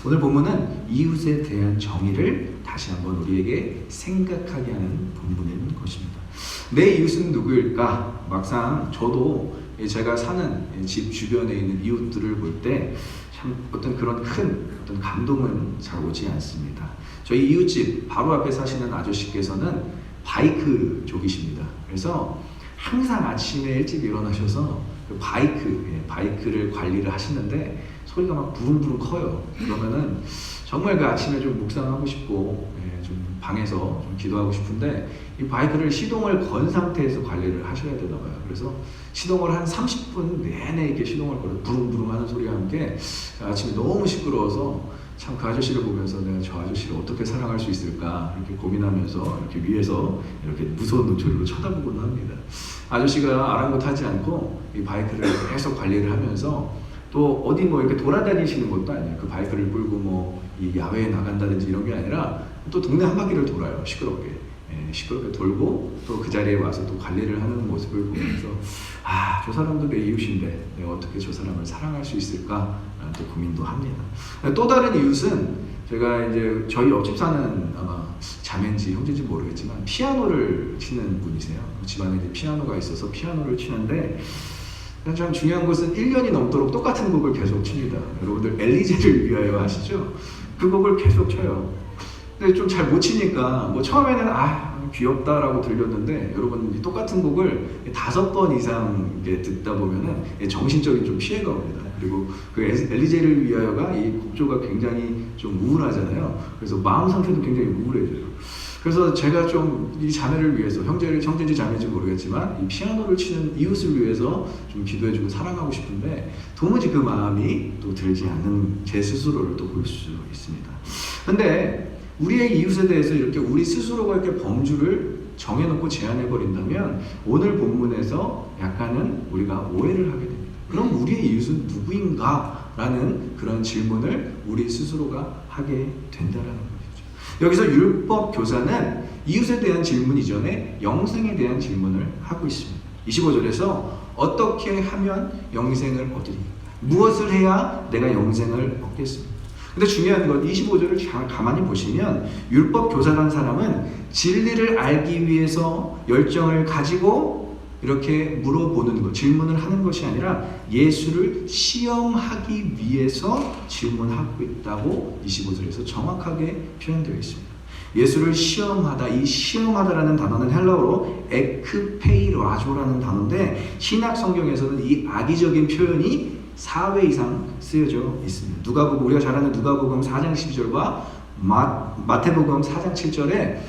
오늘 본문은 이웃에 대한 정의를 다시 한번 우리에게 생각하게 하는 본문인 것입니다. 내 이웃은 누구일까? 막상 저도 제가 사는 집 주변에 있는 이웃들을 볼 때 참 어떤 그런 큰 어떤 감동은 잘 오지 않습니다. 저희 이웃집 바로 앞에 사시는 아저씨께서는 바이크족이십니다. 그래서 항상 아침에 일찍 일어나셔서 그 바이크를 관리를 하시는데 소리가 막 부릉부릉 커요. 그러면은 정말 그 아침에 좀 묵상하고 싶고 좀 방에서 좀 기도하고 싶은데 이 바이크를 시동을 건 상태에서 관리를 하셔야 되나 봐요. 그래서 시동을 한 30분 내내 이렇게 시동을 걸어 부릉부릉 하는 소리와 함께 아침에 너무 시끄러워서 참 그 아저씨를 보면서 내가 저 아저씨를 어떻게 사랑할 수 있을까 이렇게 고민하면서 이렇게 위에서 이렇게 무서운 눈초리로 쳐다보곤 합니다. 아저씨가 아랑곳하지 않고 이 바이크를 계속 관리를 하면서 또 어디 뭐 이렇게 돌아다니시는 것도 아니에요. 그 바이크를 끌고 뭐 이 야외에 나간다든지 이런 게 아니라 또 동네 한 바퀴를 돌아요. 시끄럽게 돌고 또 그 자리에 와서 또 관리를 하는 모습을 보면서 저 사람도 내 이웃인데 내가 어떻게 저 사람을 사랑할 수 있을까 라는 또 고민도 합니다. 또 다른 이웃은 제가 이제 저희 옆집 사는 아마 자매인지 형제인지 모르겠지만 피아노를 치는 분이세요. 집안에 이제 피아노가 있어서 피아노를 치는데 참 중요한 것은 1년이 넘도록 똑같은 곡을 계속 칩니다. 여러분들 엘리제를 위하여 아시죠? 그 곡을 계속 쳐요. 근데 좀 잘 못 치니까 뭐 처음에는 귀엽다라고 들렸는데 여러분 이 똑같은 곡을 5번 이상 듣다 보면은 정신적인 좀 피해가 옵니다. 그리고 그 엘리제를 위하여가 이 곡조가 굉장히 좀 우울하잖아요. 그래서 마음 상태도 굉장히 우울해져요. 그래서 제가 좀 이 자매를 위해서 형제인지 자매인지 모르겠지만 이 피아노를 치는 이웃을 위해서 좀 기도해주고 사랑하고 싶은데 도무지 그 마음이 또 들지 않는 제 스스로를 또 볼 수 있습니다. 근데 우리의 이웃에 대해서 이렇게 우리 스스로가 이렇게 범주를 정해놓고 제한해버린다면 오늘 본문에서 약간은 우리가 오해를 하게 됩니다. 그럼 우리의 이웃은 누구인가? 라는 그런 질문을 우리 스스로가 하게 된다는 거죠. 여기서 율법 교사는 이웃에 대한 질문 이전에 영생에 대한 질문을 하고 있습니다. 25절에서 어떻게 하면 영생을 얻으리까? 무엇을 해야 내가 영생을 얻겠습니까? 근데 중요한 건 25절을 잘 가만히 보시면 율법 교사라는 사람은 진리를 알기 위해서 열정을 가지고 이렇게 물어보는 것, 질문을 하는 것이 아니라 예수를 시험하기 위해서 질문하고 있다고 25절에서 정확하게 표현되어 있습니다. 예수를 시험하다, 이 시험하다라는 단어는 헬라어로 에크페이라조라는 단어인데 신약 성경에서는 이 악의적인 표현이 4회 이상 쓰여져 있습니다. 우리가 잘 아는 누가복음 4장 12절과 마태복음 4장 7절에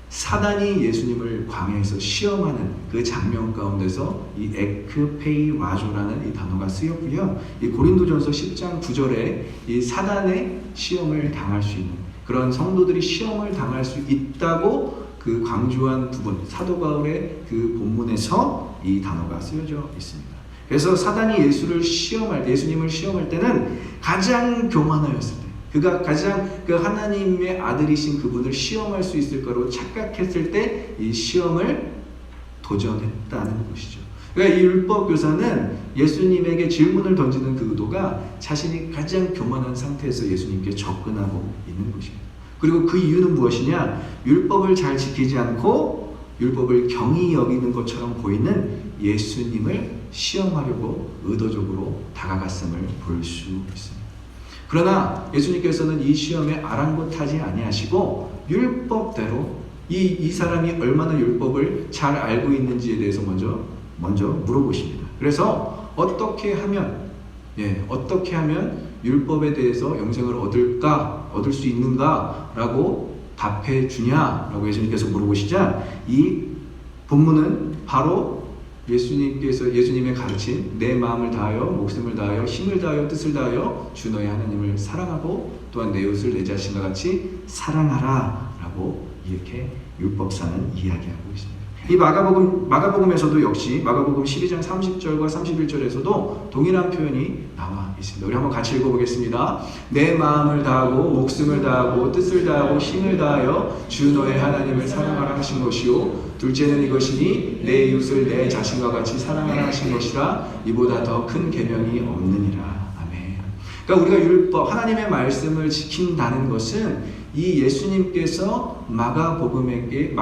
사단이 예수님을 광야에서 시험하는 그 장면 가운데서 이 에크페이라조라는 이 단어가 쓰였고요. 이 고린도전서 10장 9절에 이 사단의 시험을 당할 수 있는 그런 성도들이 시험을 당할 수 있다고 그 강조한 부분, 사도 바울의 그 본문에서 이 단어가 쓰여져 있습니다. 그래서 사단이 예수님을 시험할 때는 가장 교만하였을 때, 그가 가장 그 하나님의 아들이신 그분을 시험할 수 있을 거로 착각했을 때 이 시험을 도전했다는 것이죠. 그러니까 이 율법 교사는 예수님에게 질문을 던지는 그 의도가 자신이 가장 교만한 상태에서 예수님께 접근하고 있는 것입니다. 그리고 그 이유는 무엇이냐? 율법을 잘 지키지 않고 율법을 경히 여기는 것처럼 보이는 예수님을 시험하려고 의도적으로 다가갔음을 볼 수 있습니다. 그러나 예수님께서는 이 시험에 아랑곳하지 아니하시고 율법대로 이 사람이 얼마나 율법을 잘 알고 있는지에 대해서 먼저 물어보십니다. 그래서 어떻게 하면 율법에 대해서 영생을 얻을 수 있는가라고 답해 주냐라고 예수님께서 물어보시자 이 본문은 바로 예수님의 가르친 내 마음을 다하여 목숨을 다하여 힘을 다하여 뜻을 다하여 주 너의 하나님을 사랑하고 또한 내 이웃을 내 자신과 같이 사랑하라 라고 이렇게 율법사는 이야기하고 있습니다. 이 마가복음에서도 역시 마가복음 12장 30절과 31절에서도 동일한 표현이 나와 있습니다. 우리 한번 같이 읽어보겠습니다. 내 마음을 다하고 목숨을 다하고 뜻을 다하고 힘을 다하여 주 너의 하나님을 사랑하라 하신 것이요 둘째는 이것이니 내 이웃을 내 자신과 같이 사랑하라 하신 것이라 이보다 더 큰 계명이 없느니라. 아멘. 그러니까 우리가 율법, 하나님의 말씀을 지킨다는 것은 이 예수님께서 마가복음에서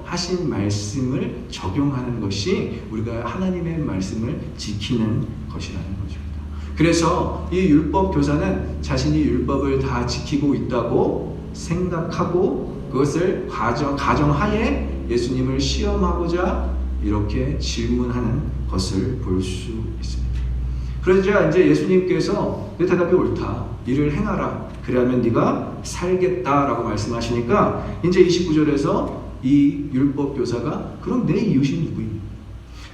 하신 말씀을 적용하는 것이 우리가 하나님의 말씀을 지키는 것이라는 것입니다. 그래서 이 율법 교사는 자신이 율법을 다 지키고 있다고 생각하고 그것을 가정하에 예수님을 시험하고자 이렇게 질문하는 것을 볼 수 있습니다. 그러자 이제 예수님께서 내 대답이 옳다. 이를 행하라. 그러면 네가 살겠다라고 말씀하시니까 이제 29절에서 이 율법 교사가 그럼 내 이웃이 누구입니까?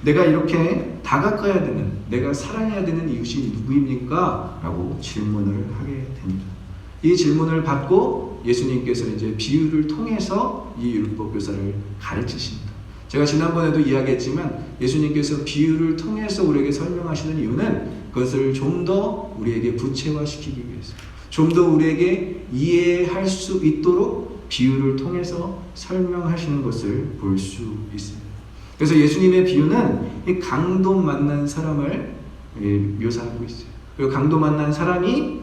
내가 이렇게 다가가야 되는, 내가 사랑해야 되는 이웃이 누구입니까? 라고 질문을 하게 됩니다. 이 질문을 받고 예수님께서 이제 비유를 통해서 이 율법 교사를 가르치십니다. 제가 지난번에도 이야기했지만 예수님께서 비유를 통해서 우리에게 설명하시는 이유는 그것을 좀 더 우리에게 구체화시키기 위해서, 좀 더 우리에게 이해할 수 있도록 비유를 통해서 설명하시는 것을 볼 수 있습니다. 그래서 예수님의 비유는 이 강도 만난 사람을 묘사하고 있어요. 그리고 강도 만난 사람이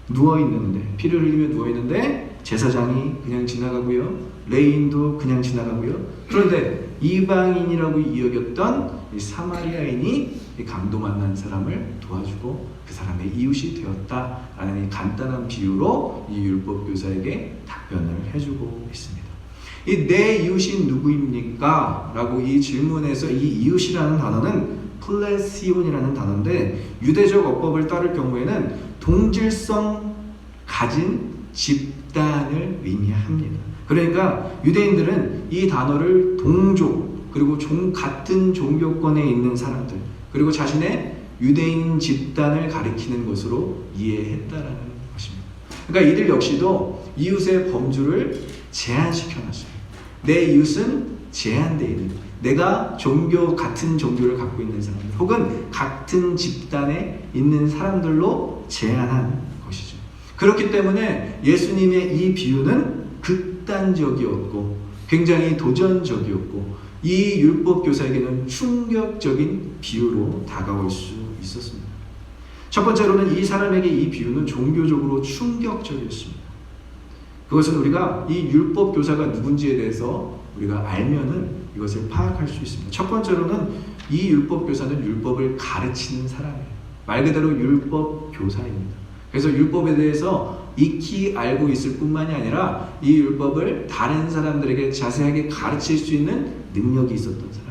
누워있는데, 피를 흘리며 누워있는데 제사장이 그냥 지나가고요, 레인도 그냥 지나가고요. 그런데 이방인이라고 이야기했던 이 사마리아인이 이 강도 만난 사람을 도와주고 그 사람의 이웃이 되었다라는 이 간단한 비유로 이 율법 교사에게 답변을 해주고 있습니다. 이 내 이웃이 누구입니까? 라고 이 질문에서 이 이웃이라는 단어는 플레시온이라는 단어인데 유대적 어법을 따를 경우에는 동질성 가진 집단을 의미합니다. 그러니까 유대인들은 이 단어를 동족 그리고 같은 종교권에 있는 사람들 그리고 자신의 유대인 집단을 가리키는 것으로 이해했다라는 것입니다. 그러니까 이들 역시도 이웃의 범주를 제한시켜놨어요. 내 이웃은 제한되어 있는, 내가 같은 종교를 갖고 있는 사람들 혹은 같은 집단에 있는 사람들로 제한한 것이죠. 그렇기 때문에 예수님의 이 비유는 극단적이었고 굉장히 도전적이었고 이 율법 교사에게는 충격적인 비유로 다가올 수 있었습니다. 첫 번째로는 이 사람에게 이 비유는 종교적으로 충격적이었습니다. 그것은 우리가 이 율법 교사가 누군지에 대해서 우리가 알면은 이것을 파악할 수 있습니다. 첫 번째로는 이 율법 교사는 율법을 가르치는 사람이에요. 말 그대로 율법 교사입니다. 그래서 율법에 대해서 익히 알고 있을 뿐만이 아니라 이 율법을 다른 사람들에게 자세하게 가르칠 수 있는 능력이 있었던 사람.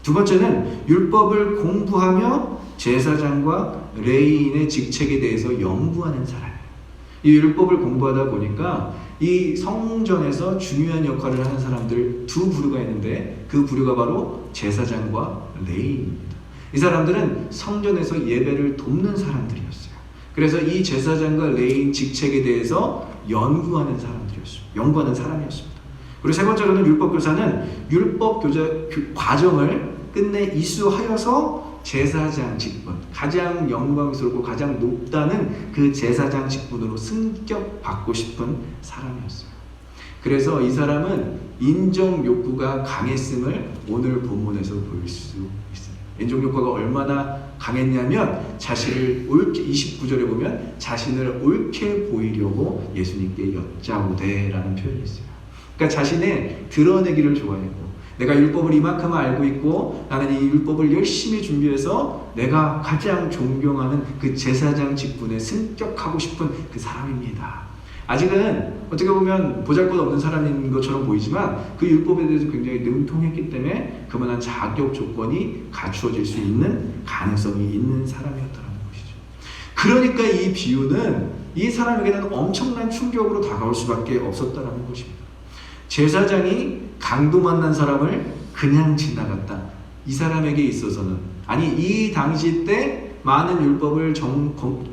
두 번째는 율법을 공부하며 제사장과 레위인의 직책에 대해서 연구하는 사람이에요. 이 율법을 공부하다 보니까 이 성전에서 중요한 역할을 하는 사람들 두 부류가 있는데 그 부류가 바로 제사장과 레위인입니다. 이 사람들은 성전에서 예배를 돕는 사람들이었어요. 그래서 이 제사장과 레위인 직책에 대해서 연구하는 사람이었습니다. 그리고 세 번째로는 율법교사는 율법교사 과정을 끝내 이수하여서 제사장 직분, 가장 영광스럽고 가장 높다는 그 제사장 직분으로 승격받고 싶은 사람이었어요. 그래서 이 사람은 인정 욕구가 강했음을 오늘 본문에서 볼 수 있습니다. 인정 욕구가 얼마나 강했냐면 자신을 옳게 29절에 보면 자신을 옳게 보이려고 예수님께 여짜오되라는 표현이 있어요. 그러니까 자신의 드러내기를 좋아했고 내가 율법을 이만큼 알고 있고 나는 이 율법을 열심히 준비해서 내가 가장 존경하는 그 제사장 직분에 승격하고 싶은 그 사람입니다. 아직은 어떻게 보면 보잘것없는 사람인 것처럼 보이지만 그 율법에 대해서 굉장히 능통했기 때문에 그만한 자격 조건이 갖추어질 수 있는 가능성이 있는 사람이었다는 것이죠. 그러니까 이 비유는 이 사람에게는 엄청난 충격으로 다가올 수밖에 없었다는 것입니다. 제사장이 강도 만난 사람을 그냥 지나갔다. 이 사람에게 있어서는 이 당시 때 많은 율법을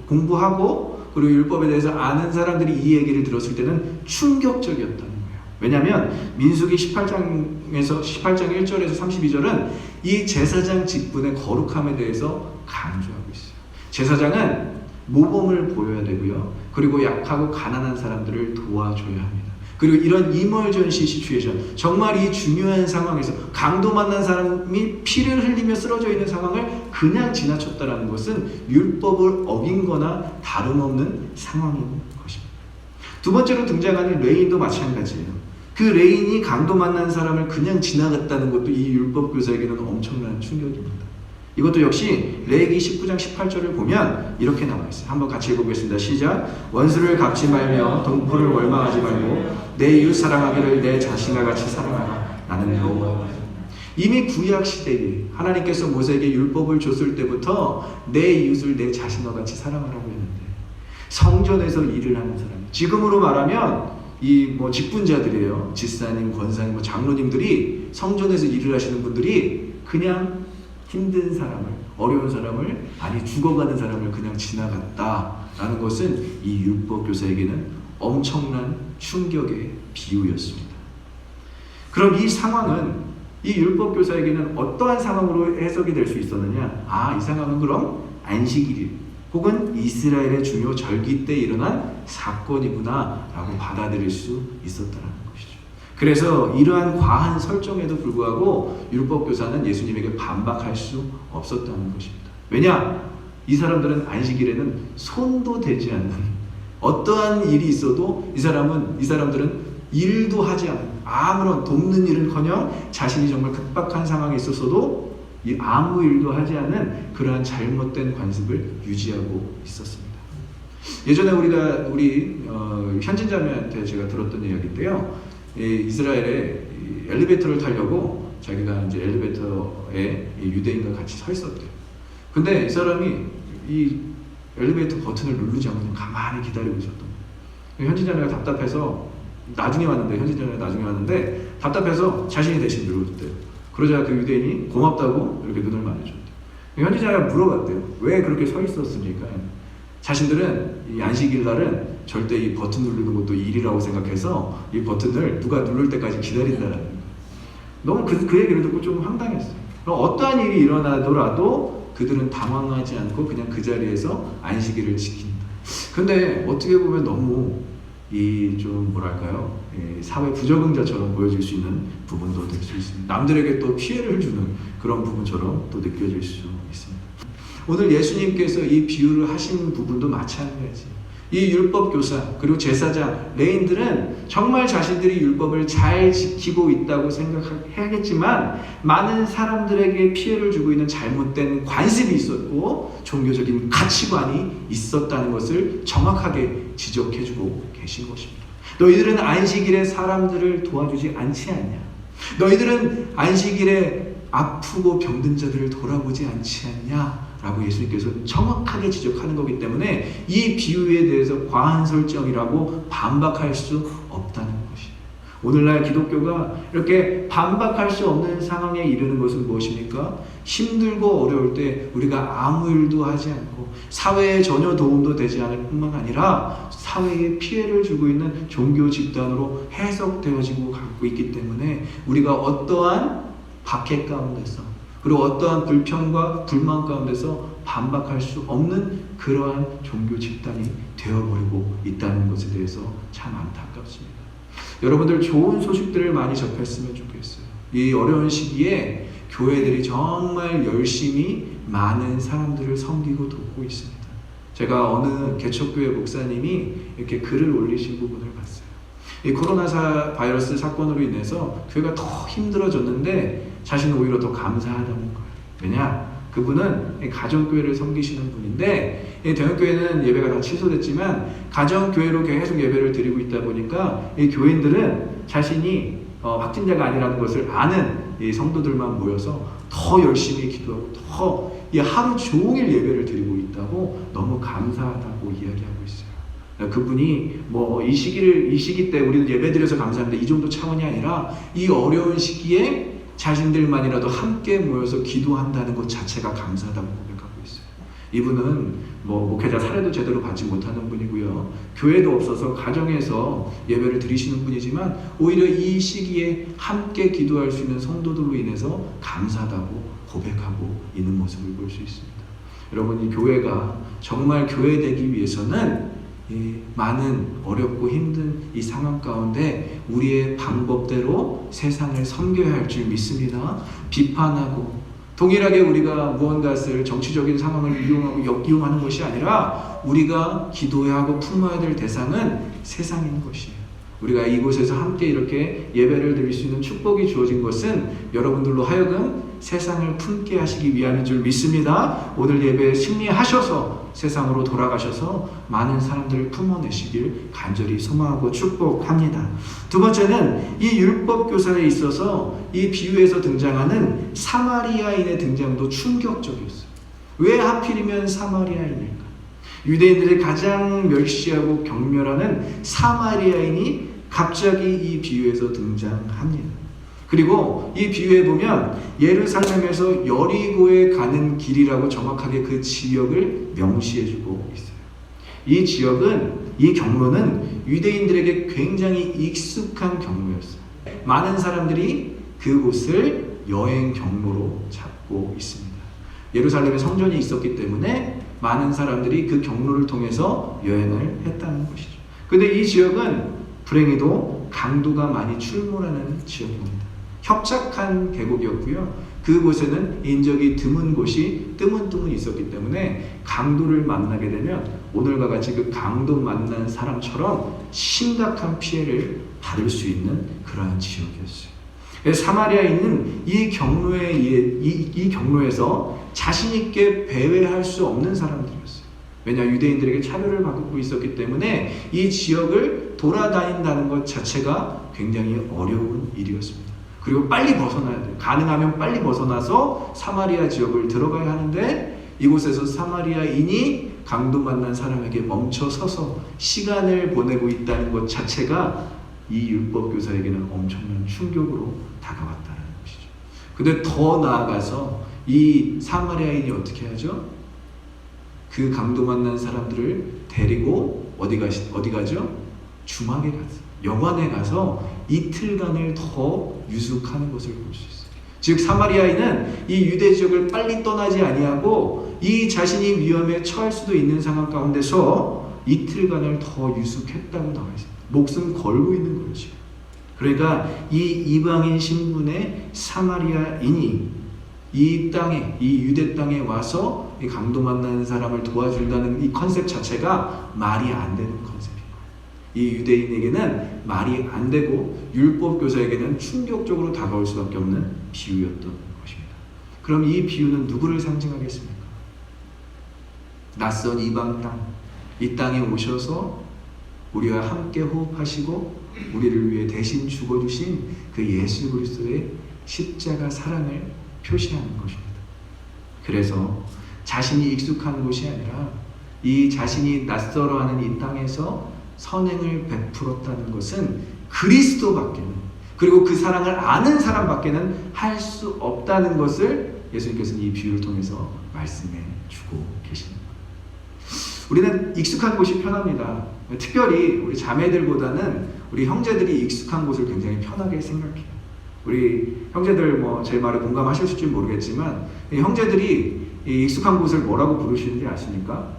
공부하고 그리고 율법에 대해서 아는 사람들이 이 얘기를 들었을 때는 충격적이었다는 거예요. 왜냐하면 민수기 18장 1절에서 32절은 이 제사장 직분의 거룩함에 대해서 강조하고 있어요. 제사장은 모범을 보여야 되고요. 그리고 약하고 가난한 사람들을 도와줘야 합니다. 그리고 이런 이멀전시 시츄에이션, 정말 이 중요한 상황에서 강도 만난 사람이 피를 흘리며 쓰러져 있는 상황을 그냥 지나쳤다는 것은 율법을 어긴 거나 다름없는 상황인 것입니다. 두 번째로 등장하는 레인도 마찬가지예요. 그 레인이 강도 만난 사람을 그냥 지나갔다는 것도 이 율법 교사에게는 엄청난 충격입니다. 이것도 역시 레위기 19장 18절을 보면 이렇게 나와 있어요. 한번 같이 읽어보겠습니다. 시작. 원수를 갚지 말며 동포를 원망하지 말고 내 이웃 사랑하기를 내 자신과 같이 사랑하라. 나는 여호와. 이미 구약 시대에 하나님께서 모세에게 율법을 줬을 때부터 내 이웃을 내 자신과 같이 사랑하라고 했는데, 성전에서 일을 하는 사람, 지금으로 말하면 이 직분자들이에요. 집사님, 권사님, 장로님들이 성전에서 일을 하시는 분들이 그냥 힘든 사람을, 어려운 사람을, 아니 죽어가는 사람을 그냥 지나갔다라는 것은 이 율법 교사에게는 엄청난 충격의 비유였습니다. 그럼 이 상황은 이 율법 교사에게는 어떠한 상황으로 해석이 될 수 있었느냐? 이 상황은 그럼 안식일 혹은 이스라엘의 중요 절기 때 일어난 사건이구나 라고 받아들일 수 있었다는 것이죠. 그래서 이러한 과한 설정에도 불구하고 율법 교사는 예수님에게 반박할 수 없었다는 것입니다. 왜냐? 이 사람들은 안식일에는 손도 대지 않는, 어떠한 일이 있어도 이 사람들은 일도 하지 않는, 아무런 돕는 일은커녕 자신이 정말 급박한 상황에 있어서도 아무 일도 하지 않는 그러한 잘못된 관습을 유지하고 있었습니다. 예전에 우리 현진자매한테 제가 들었던 이야기인데요. 이스라엘에 엘리베이터를 타려고 자기가 이제 엘리베이터에 유대인과 같이 서 있었대요. 근데 이 사람이 이 엘리베이터 버튼을 누르지 않고 그냥 가만히 기다리고 있었던 거예요. 현진자매가 답답해서 나중에 왔는데 답답해서 자신이 대신 눌러줬대요. 그러자 그 유대인이 고맙다고 이렇게 눈을 마주쳤대요. 현진자매가 물어봤대요. 왜 그렇게 서 있었습니까? 자신들은 이 안식일 날은 절대 이 버튼 누르는 것도 일이라고 생각해서 이 버튼을 누가 누를 때까지 기다린다라는 거예요. 너무 그 얘기를 듣고 좀 황당했어요. 그럼 어떠한 일이 일어나더라도 그들은 당황하지 않고 그냥 그 자리에서 안식일을 지킨다. 근데 어떻게 보면 너무 사회 부적응자처럼 보여질 수 있는 부분도 될 수 있습니다. 남들에게 또 피해를 주는 그런 부분처럼 또 느껴질 수 있습니다. 오늘 예수님께서 이 비유를 하신 부분도 마찬가지예요. 이 율법 교사 그리고 제사장, 레인들은 정말 자신들이 율법을 잘 지키고 있다고 생각해야겠지만 많은 사람들에게 피해를 주고 있는 잘못된 관습이 있었고 종교적인 가치관이 있었다는 것을 정확하게 지적해주고 계신 것입니다. 너희들은 안식일에 사람들을 도와주지 않지 않냐? 너희들은 안식일에 아프고 병든 자들을 돌아보지 않지 않냐? 라고 예수님께서 정확하게 지적하는 거기 때문에 이 비유에 대해서 과한 설정이라고 반박할 수 없다는 것이에요. 오늘날 기독교가 이렇게 반박할 수 없는 상황에 이르는 것은 무엇입니까? 힘들고 어려울 때 우리가 아무 일도 하지 않고 사회에 전혀 도움도 되지 않을 뿐만 아니라 사회에 피해를 주고 있는 종교 집단으로 해석되어지고 갖고 있기 때문에 우리가 어떠한 박해 가운데서 그리고 어떠한 불평과 불만 가운데서 반박할 수 없는 그러한 종교 집단이 되어버리고 있다는 것에 대해서 참 안타깝습니다. 여러분들 좋은 소식들을 많이 접했으면 좋겠어요. 이 어려운 시기에 교회들이 정말 열심히 많은 사람들을 섬기고 돕고 있습니다. 제가 어느 개척교회 목사님이 이렇게 글을 올리신 부분을 봤어요. 이 코로나 바이러스 사건으로 인해서 교회가 더 힘들어졌는데 자신은 오히려 더 감사하다는 거예요. 왜냐? 그분은 가정교회를 섬기시는 분인데 대형교회는 예배가 다 취소됐지만 가정교회로 계속 예배를 드리고 있다 보니까 이 교인들은 자신이 확진자가 아니라는 것을 아는 이 성도들만 모여서 더 열심히 기도하고 더 하루 종일 예배를 드리고 있다고 너무 감사하다고 이야기하고 있어요. 그분이 이 시기 때 우리는 예배드려서 감사합니다. 이 정도 차원이 아니라 이 어려운 시기에 자신들만이라도 함께 모여서 기도한다는 것 자체가 감사하다고 고백하고 있어요. 이분은 목회자 사례도 제대로 받지 못하는 분이고요. 교회도 없어서 가정에서 예배를 드리시는 분이지만 오히려 이 시기에 함께 기도할 수 있는 성도들로 인해서 감사하다고 고백하고 있는 모습을 볼 수 있습니다. 여러분, 이 교회가 정말 교회 되기 위해서는 많은 어렵고 힘든 이 상황 가운데 우리의 방법대로 세상을 섬겨야 할 줄 믿습니다. 비판하고 동일하게 우리가 무언가를 정치적인 상황을 이용하고 역이용하는 것이 아니라 우리가 기도해야 하고 품어야 될 대상은 세상인 것이에요. 우리가 이곳에서 함께 이렇게 예배를 드릴 수 있는 축복이 주어진 것은 여러분들로 하여금 세상을 품게 하시기 위함인 줄 믿습니다. 오늘 예배에 승리하셔서 세상으로 돌아가셔서 많은 사람들을 품어내시길 간절히 소망하고 축복합니다. 두 번째는 이 율법교사에 있어서 이 비유에서 등장하는 사마리아인의 등장도 충격적이었어요. 왜 하필이면 사마리아인일까? 유대인들이 가장 멸시하고 경멸하는 사마리아인이 갑자기 이 비유에서 등장합니다. 그리고 이 비유에 보면 예루살렘에서 여리고에 가는 길이라고 정확하게 그 지역을 명시해주고 있어요. 이 지역은, 이 경로는 유대인들에게 굉장히 익숙한 경로였어요. 많은 사람들이 그곳을 여행 경로로 잡고 있습니다. 예루살렘에 성전이 있었기 때문에 많은 사람들이 그 경로를 통해서 여행을 했다는 것이죠. 근데 이 지역은 불행히도 강도가 많이 출몰하는 지역입니다. 협착한 계곡이었고요. 그곳에는 인적이 드문 곳이 뜨문뜨문 있었기 때문에 강도를 만나게 되면 오늘과 같이 그 강도 만난 사람처럼 심각한 피해를 받을 수 있는 그러한 지역이었어요. 사마리아인은 이 경로에서 자신 있게 배회할 수 없는 사람들이었어요. 왜냐, 유대인들에게 차별을 받고 있었기 때문에 이 지역을 돌아다닌다는 것 자체가 굉장히 어려운 일이었습니다. 그리고 빨리 벗어나야 돼요. 가능하면 빨리 벗어나서 사마리아 지역을 들어가야 하는데 이곳에서 사마리아인이 강도 만난 사람에게 멈춰 서서 시간을 보내고 있다는 것 자체가 이 율법교사에게는 엄청난 충격으로 다가왔다는 것이죠. 근데 더 나아가서 이 사마리아인이 어떻게 하죠? 그 강도 만난 사람들을 데리고 어디 가죠? 주막에 가서, 여관에 가서 이틀간을 더 유숙하는 것을 볼 수 있어요. 즉 사마리아인은 이 유대 지역을 빨리 떠나지 아니하고 이 자신이 위험에 처할 수도 있는 상황 가운데서 이틀간을 더 유숙했다고 나와 있습니다. 목숨 걸고 있는 거죠. 그러니까 이 이방인 신분의 사마리아인이 이 땅에, 이 유대 땅에 와서 이 강도 만나는 사람을 도와준다는 이 컨셉 자체가 말이 안 되는 컨셉이에요. 이 유대인에게는 말이 안 되고 율법교사에게는 충격적으로 다가올 수밖에 없는 비유였던 것입니다. 그럼 이 비유는 누구를 상징하겠습니까? 낯선 이방 땅, 이 땅에 오셔서 우리와 함께 호흡하시고 우리를 위해 대신 죽어주신 그 예수 그리스도의 십자가 사랑을 표시하는 것입니다. 그래서 자신이 익숙한 곳이 아니라 이 자신이 낯설어하는 이 땅에서 선행을 베풀었다는 것은 그리스도밖에는, 그리고 그 사랑을 아는 사람밖에는 할 수 없다는 것을 예수님께서는 이 비유를 통해서 말씀해 주고 계십니다. 우리는 익숙한 곳이 편합니다. 특별히 우리 자매들보다는 우리 형제들이 익숙한 곳을 굉장히 편하게 생각해요. 우리 형제들 제 말에 공감하실지 모르겠지만 형제들이 이 익숙한 곳을 뭐라고 부르시는지 아십니까?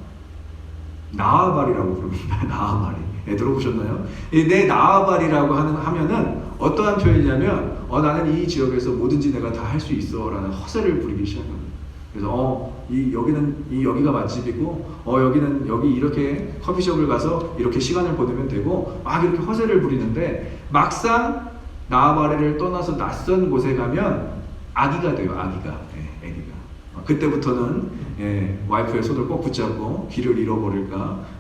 나아발이라고 부릅니다. 나아발이. 들어보셨나요? 내 나아발이라고 하면은 어떠한 표현이냐면 나는 이 지역에서 뭐든지 내가 다 할 수 있어 라는 허세를 부리기 시작합니다. 그래서 여기가 맛집이고 여기 이렇게 커피숍을 가서 이렇게 시간을 보내면 되고 막 이렇게 허세를 부리는데 막상 나아바리를 떠나서 낯선 곳에 가면 아기가 돼요. 아기가. 그때부터는 와이프의 손을 꼭 붙잡고 길을 잃어버릴까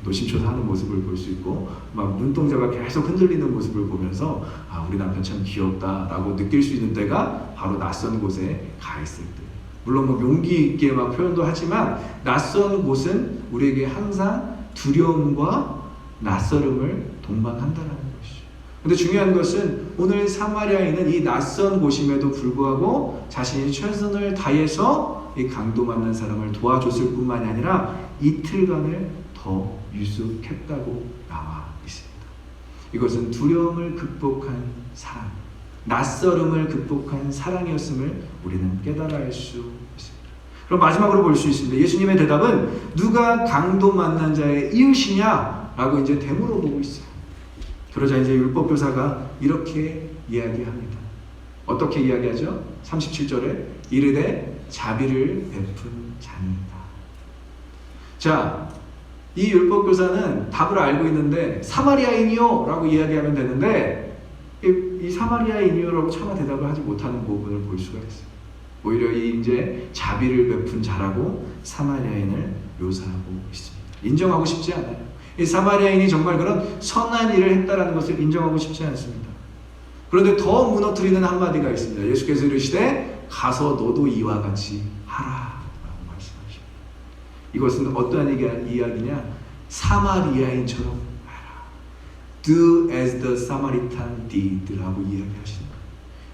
노심초사하는 모습을 볼 수 있고 막 눈동자가 계속 흔들리는 모습을 보면서 우리 남편 참 귀엽다라고 느낄 수 있는 때가 바로 낯선 곳에 가 있을 때. 물론 용기 있게 막 표현도 하지만 낯선 곳은 우리에게 항상 두려움과 낯설음을 동반한다는 것이죠. 근데 중요한 것은 오늘 사마리아인은 이 낯선 곳임에도 불구하고 자신이 최선을 다해서 이 강도 만난 사람을 도와줬을 뿐만이 아니라 이틀간을 더 유숙했다고 나와 있습니다. 이것은 두려움을 극복한 사랑, 낯설음을 극복한 사랑이었음을 우리는 깨달아 알 수 있습니다. 그럼 마지막으로 볼 수 있습니다. 예수님의 대답은 누가 강도 만난 자의 이웃이냐? 라고 이제 되물어보고 있어요. 그러자 이제 율법교사가 이렇게 이야기합니다. 어떻게 이야기하죠? 37절에 이르되 자비를 베푼 자니이다. 자, 이 율법교사는 답을 알고 있는데 사마리아인이요 라고 이야기하면 되는데 이 사마리아인이요라고 차마 대답을 하지 못하는 부분을 볼 수가 있어요. 오히려 이 이제 자비를 베푼 자라고 사마리아인을 묘사하고 있습니다. 인정하고 싶지 않아요. 이 사마리아인이 정말 그런 선한 일을 했다라는 것을 인정하고 싶지 않습니다. 그런데 더 무너뜨리는 한마디가 있습니다. 예수께서 이르시되 가서 너도 이와 같이 하라 라고 말씀하십니다. 이것은 어떠한 이야기냐? 사마리아인처럼 하라. Do as the Samaritan did 라고 이야기하십니다.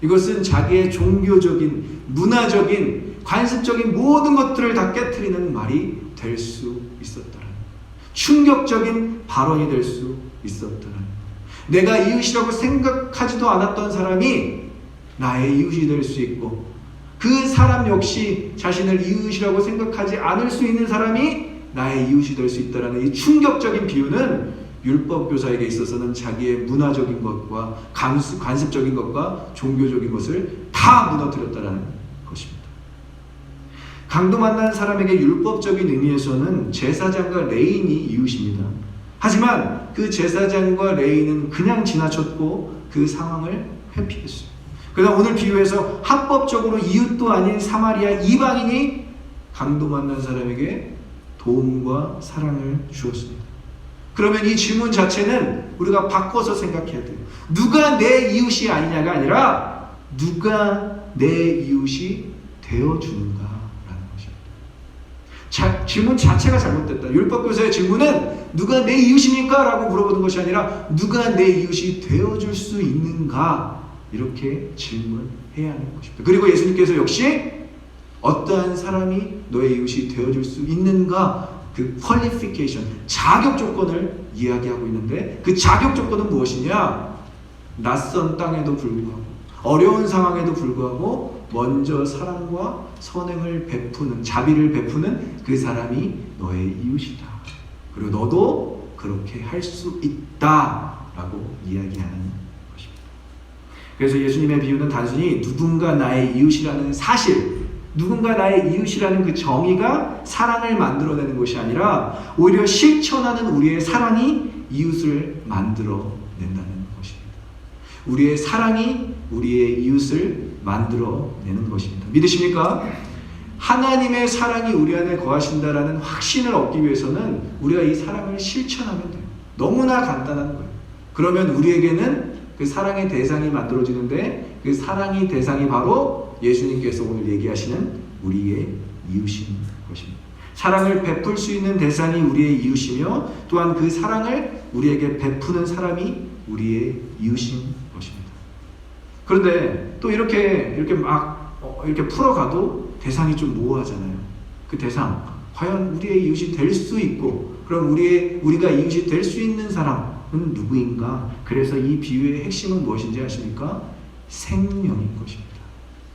이것은 자기의 종교적인, 문화적인, 관습적인 모든 것들을 다 깨트리는 말이 될 수 있었다는, 충격적인 발언이 될 수 있었다는, 내가 이웃이라고 생각하지도 않았던 사람이 나의 이웃이 될 수 있고 그 사람 역시 자신을 이웃이라고 생각하지 않을 수 있는 사람이 나의 이웃이 될 수 있다는 이 충격적인 비유는 율법교사에게 있어서는 자기의 문화적인 것과 관습적인 것과 종교적인 것을 다 무너뜨렸다는 것입니다. 강도 만난 사람에게 율법적인 의미에서는 제사장과 레인이 이웃입니다. 하지만 그 제사장과 레인은 그냥 지나쳤고 그 상황을 회피했어요. 그러나 오늘 비유에서 합법적으로 이웃도 아닌 사마리아 이방인이 강도 만난 사람에게 도움과 사랑을 주었습니다. 그러면 이 질문 자체는 우리가 바꿔서 생각해야 돼요. 누가 내 이웃이 아니냐가 아니라 누가 내 이웃이 되어주는가 라는 것입니다. 질문 자체가 잘못됐다. 율법교사의 질문은 누가 내 이웃입니까? 라고 물어보는 것이 아니라 누가 내 이웃이 되어줄 수 있는가? 이렇게 질문해야 하는 것입니다. 그리고 예수님께서 역시 어떠한 사람이 너의 이웃이 되어줄 수 있는가? 그 퀄리피케이션, 자격 조건을 이야기하고 있는데 그 자격 조건은 무엇이냐? 낯선 땅에도 불구하고 어려운 상황에도 불구하고 먼저 사랑과 선행을 베푸는, 자비를 베푸는 그 사람이 너의 이웃이다. 그리고 너도 그렇게 할 수 있다라고 이야기하는 것입니다. 그래서 예수님의 비유는 단순히 누군가 나의 이웃이라는 사실, 누군가 나의 이웃이라는 그 정의가 사랑을 만들어내는 것이 아니라 오히려 실천하는 우리의 사랑이 이웃을 만들어낸다는 것입니다. 우리의 사랑이 우리의 이웃을 만들어내는 것입니다. 믿으십니까? 하나님의 사랑이 우리 안에 거하신다라는 확신을 얻기 위해서는 우리가 이 사랑을 실천하면 돼요. 너무나 간단한 거예요. 그러면 우리에게는 그 사랑의 대상이 만들어지는데 그 사랑의 대상이 바로 예수님께서 오늘 얘기하시는 우리의 이웃인 것입니다. 사랑을 베풀 수 있는 대상이 우리의 이웃이며 또한 그 사랑을 우리에게 베푸는 사람이 우리의 이웃인 것입니다. 그런데 또 이렇게 풀어가도 대상이 좀 모호하잖아요. 그 대상, 과연 우리의 이웃이 될 수 있고 그럼 우리가 이웃이 될 수 있는 사람은 누구인가? 그래서 이 비유의 핵심은 무엇인지 아십니까? 생명인 것입니다.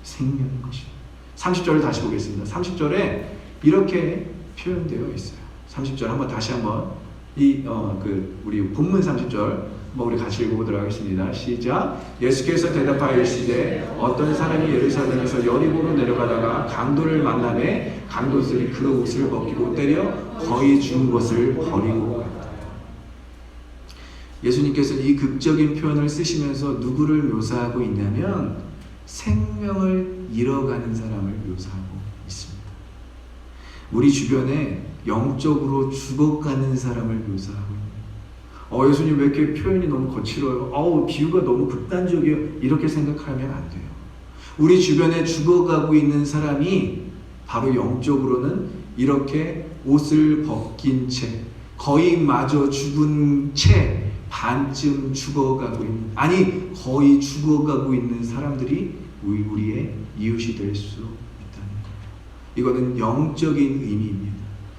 생명인 것입니다. 30절을 다시 보겠습니다. 30절에 이렇게 표현되어 있어요. 30절 다시 한번 우리 본문 30절 우리 같이 읽어보도록 하겠습니다. 시작. 예수께서 대답하시되 어떤 사람이 예루살렘에서 여리고로 내려가다가 강도를 만나매 강도들이 그 옷을 벗기고 때려 거의 죽은 것을 버리고 갔다. 예수님께서 이 극적인 표현을 쓰시면서 누구를 묘사하고 있냐면 생명을 잃어가는 사람을 묘사하고 있습니다. 우리 주변에 영적으로 죽어가는 사람을 묘사하고 있습니다. 예수님 왜 이렇게 표현이 너무 거칠어요? 비유가 너무 극단적이에요. 이렇게 생각하면 안 돼요. 우리 주변에 죽어가고 있는 사람이 바로 영적으로는 이렇게 옷을 벗긴 채 거의 마저 죽은 채 반쯤 죽어가고 있는, 아니 거의 죽어가고 있는 사람들이 우리의 이웃이 될 수 있다는 거예요. 이거는 영적인 의미입니다.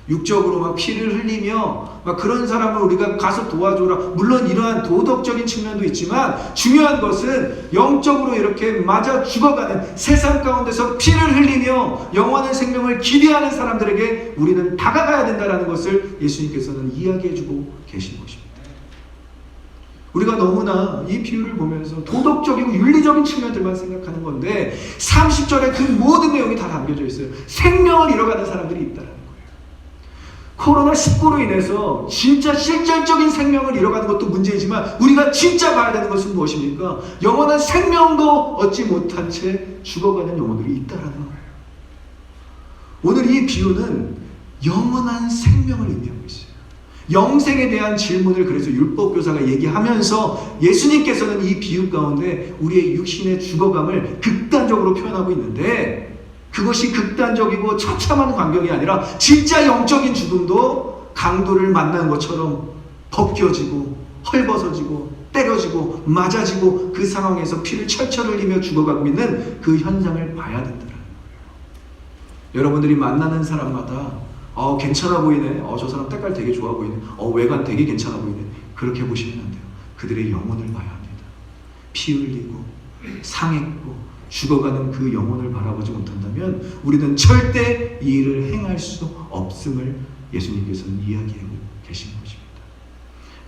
육적으로 막 피를 흘리며 막 그런 사람을 우리가 가서 도와줘라. 물론 이러한 도덕적인 측면도 있지만 중요한 것은 영적으로 이렇게 맞아 죽어가는, 세상 가운데서 피를 흘리며 영원한 생명을 기대하는 사람들에게 우리는 다가가야 된다는 것을 예수님께서는 이야기해주고 계신 것입니다. 우리가 너무나 이 비유를 보면서 도덕적이고 윤리적인 측면들만 생각하는 건데 30절에 그 모든 내용이 다 담겨져 있어요. 생명을 잃어가는 사람들이 있다는 거예요. 코로나19로 인해서 진짜 실질적인 생명을 잃어가는 것도 문제이지만 우리가 진짜 봐야 되는 것은 무엇입니까? 영원한 생명도 얻지 못한 채 죽어가는 영혼들이 있다는 거예요. 오늘 이 비유는 영원한 생명을 의미하고 있어요. 영생에 대한 질문을 그래서 율법교사가 얘기하면서 예수님께서는 이 비유 가운데 우리의 육신의 죽어감을 극단적으로 표현하고 있는데 그것이 극단적이고 처참한 광경이 아니라 진짜 영적인 죽음도 강도를 만난 것처럼 벗겨지고 헐벗어지고 때려지고 맞아지고 그 상황에서 피를 철철 흘리며 죽어가고 있는 그 현상을 봐야 된다는 거예요. 여러분들이 만나는 사람마다 괜찮아 보이네. 저 사람 때깔 되게 좋아 보이네. 외관 되게 괜찮아 보이네. 그렇게 보시면 안 돼요. 그들의 영혼을 봐야 합니다. 피 흘리고 상했고 죽어가는 그 영혼을 바라보지 못한다면 우리는 절대 이 일을 행할 수 없음을 예수님께서는 이야기하고 계신 것입니다.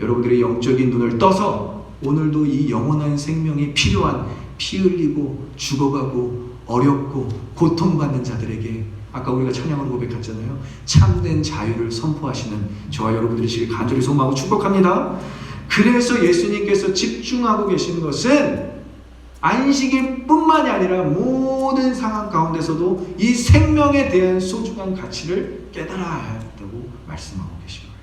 여러분들의 영적인 눈을 떠서 오늘도 이 영원한 생명이 필요한 피 흘리고 죽어가고 어렵고 고통받는 자들에게 아까 우리가 찬양으로 고백했잖아요. 참된 자유를 선포하시는 저와 여러분들이 지금 간절히 소망하고 축복합니다. 그래서 예수님께서 집중하고 계신 것은 안식일 뿐만이 아니라 모든 상황 가운데서도 이 생명에 대한 소중한 가치를 깨달아야 한다고 말씀하고 계신 거예요.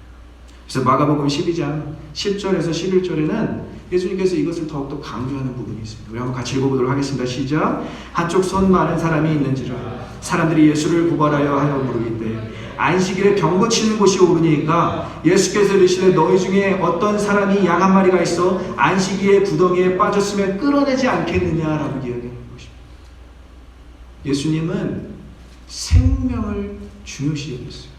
그래서 마가복음 12장 10절에서 11절에는 예수님께서 이것을 더욱더 강조하는 부분이 있습니다. 우리 한번 같이 읽어보도록 하겠습니다. 시작. 한쪽 손 많은 사람이 있는지라 사람들이 예수를 고발하여 하여 물으기때 안식일에 병 고치는 곳이 오르니까 예수께서 이르시되 너희 중에 어떤 사람이 양 한 마리가 있어 안식일에 구덩이에 빠졌으면 끌어내지 않겠느냐라고 이야기하는 것입니다. 예수님은 생명을 중요시 여겼어요.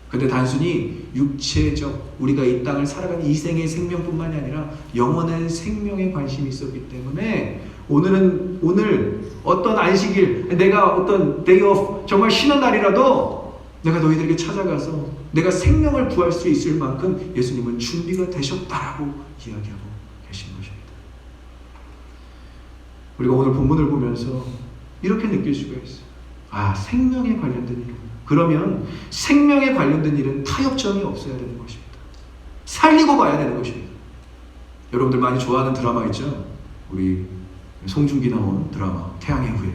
근데 단순히 육체적 우리가 이 땅을 살아가는 이 생의 생명뿐만이 아니라 영원한 생명에 관심이 있었기 때문에 오늘 어떤 안식일 내가 어떤 day off 정말 쉬는 날이라도 내가 너희들에게 찾아가서 내가 생명을 구할 수 있을 만큼 예수님은 준비가 되셨다라고 이야기하고 계신 것입니다. 우리가 오늘 본문을 보면서 이렇게 느낄 수가 있어요. 생명에 관련된 일이구나. 그러면 생명에 관련된 일은 타협점이 없어야 되는 것입니다. 살리고 봐야 되는 것입니다. 여러분들 많이 좋아하는 드라마 있죠? 우리 송중기 나온 드라마 태양의 후예.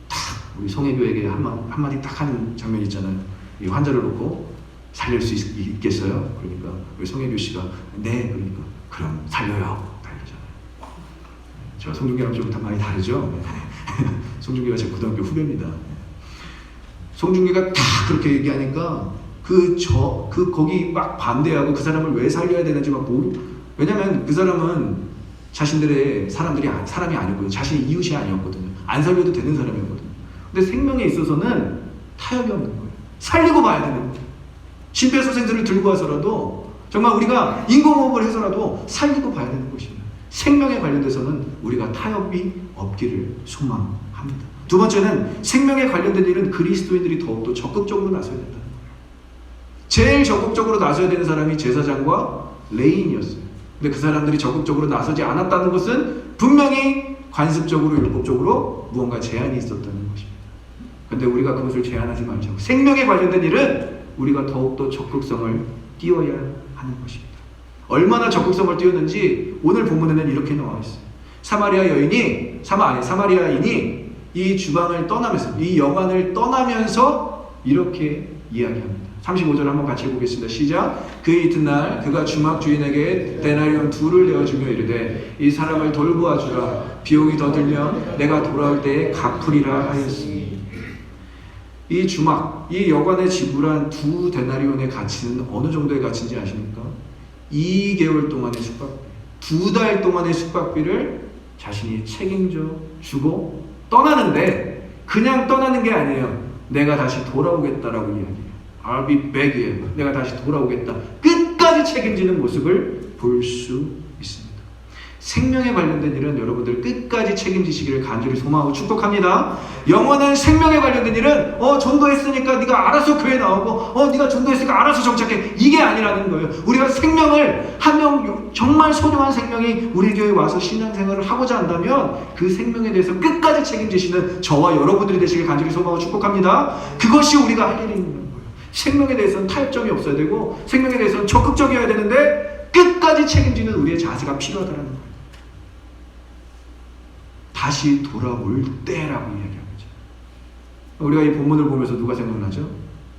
딱 우리 송혜교에게 한마디 딱 하는 장면 있잖아요. 이 환자를 놓고 살릴 수 있겠어요? 그러니까 우리 송혜교 씨가 네, 그러니까 그럼 살려요. 딱 이러잖아요. 제가 송중기랑 좀 많이 다르죠? 송중기가 제 고등학교 후배입니다. 송중기가 다 그렇게 얘기하니까 거기 막 반대하고 그 사람을 왜 살려야 되는지 막 왜냐면 그 사람은 자신들의 사람이 아니고요. 자신의 이웃이 아니었거든요. 안 살려도 되는 사람이었거든요. 근데 생명에 있어서는 타협이 없는 거예요. 살리고 봐야 되는 거예요. 심폐소생술을 들고 와서라도 정말 우리가 인공호흡을 해서라도 살리고 봐야 되는 것입니다. 생명에 관련돼서는 우리가 타협이 없기를 소망합니다. 두 번째는 생명에 관련된 일은 그리스도인들이 더욱더 적극적으로 나서야 된다는 거예요. 제일 적극적으로 나서야 되는 사람이 제사장과 레인이었어요. 근데 그 사람들이 적극적으로 나서지 않았다는 것은 분명히 관습적으로 율법적으로 무언가 제한이 있었다는 것입니다. 근데 우리가 그것을 제한하지 말자고 생명에 관련된 일은 우리가 더욱더 적극성을 띄워야 하는 것입니다. 얼마나 적극성을 띄웠는지 오늘 본문에는 이렇게 나와 있어요. 사마리아인이 이 주방을 떠나면서 이 여관을 떠나면서 이렇게 이야기합니다. 35절 한번 같이 읽어보겠습니다. 시작. 그 이튿날 그가 주막 주인에게 데나리온 2를 내어주며 이르되 이 사람을 돌보아 주라. 비용이 더 들면 내가 돌아올 때에 갚으리라 하였으니. 이 주막, 이 여관에 지불한 2 데나리온의 가치는 어느 정도의 가치인지 아십니까? 2개월 동안의 숙박비, 2달 동안의 숙박비를 자신이 책임져 주고 떠나는데 그냥 떠나는 게 아니에요. 내가 다시 돌아오겠다라고 이야기해요. I'll be back here. 내가 다시 돌아오겠다. 끝까지 책임지는 모습을 볼 수 있습니다. 생명에 관련된 일은 여러분들 끝까지 책임지시기를 간절히 소망하고 축복합니다. 영원한 생명에 관련된 일은 전도했으니까 네가 알아서 교회 나오고 네가 전도했으니까 알아서 정착해, 이게 아니라는 거예요. 우리가 생명을 한 명, 정말 소중한 생명이 우리 교회에 와서 신앙생활을 하고자 한다면 그 생명에 대해서 끝까지 책임지시는 저와 여러분들이 되시길 간절히 소망하고 축복합니다. 그것이 우리가 할 일이 있는 거예요. 생명에 대해서는 타협점이 없어야 되고 생명에 대해서는 적극적이어야 되는데 끝까지 책임지는 우리의 자세가 필요하다는 거예요. 다시 돌아올 때라고 이야기하는 거죠. 우리가 이 본문을 보면서 누가 생각나죠?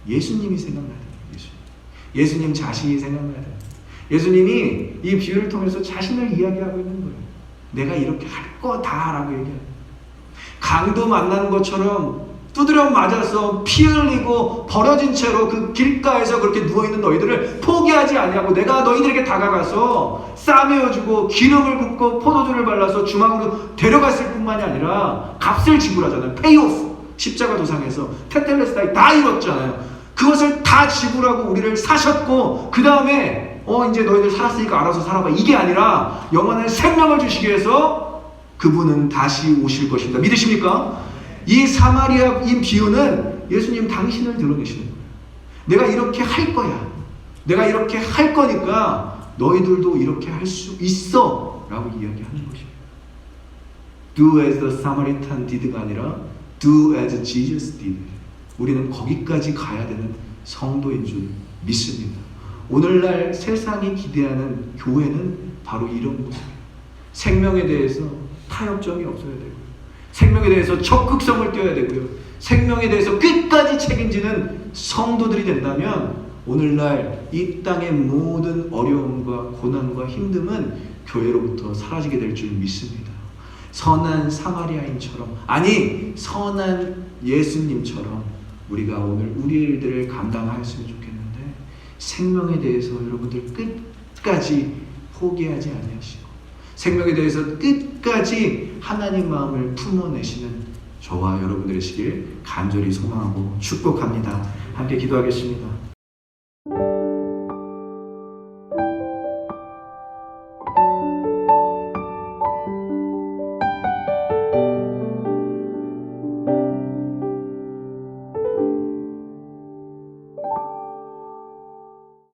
예수님이 생각나야 돼요. 예수님 자신이 생각나야 돼요. 예수님이 이 비유를 통해서 자신을 이야기하고 있는 거예요. 내가 이렇게 할 거다라고 얘기해요. 강도 만나는 것처럼 두드려 맞아서 피 흘리고 버려진 채로 그 길가에서 그렇게 누워있는 너희들을 포기하지 아니하고 내가 너희들에게 다가가서 싸매어주고 기름을 붓고 포도주를 발라서 주막으로 데려갔을 뿐만이 아니라 값을 지불하잖아요. 페이오프. 십자가 도상에서 테텔레스타이 다 이뤘잖아요. 그것을 다 지불하고 우리를 사셨고 그 다음에 이제 너희들 살았으니까 알아서 살아봐, 이게 아니라 영원한 생명을 주시기 위해서 그분은 다시 오실 것입니다. 믿으십니까? 이 사마리아인 비유는 예수님 당신을 드러내시는 거예요. 내가 이렇게 할 거야. 내가 이렇게 할 거니까 너희들도 이렇게 할 수 있어 라고 이야기하는 것이에요. Do as the Samaritan did가 아니라 Do as Jesus did. 우리는 거기까지 가야 되는 성도인 줄 믿습니다. 오늘날 세상이 기대하는 교회는 바로 이런 모습이에요. 생명에 대해서 타협점이 없어야 되고 생명에 대해서 적극성을 띄어야 되고요. 생명에 대해서 끝까지 책임지는 성도들이 된다면 오늘날 이 땅의 모든 어려움과 고난과 힘듦은 교회로부터 사라지게 될 줄 믿습니다. 선한 사마리아인처럼, 아니 선한 예수님처럼 우리가 오늘 우리 일들을 감당하였으면 좋겠는데 생명에 대해서 여러분들 끝까지 포기하지 아니하시고 생명에 대해서 끝까지 하나님 마음을 품어내시는 저와 여러분들이시길 간절히 소망하고 축복합니다. 함께 기도하겠습니다.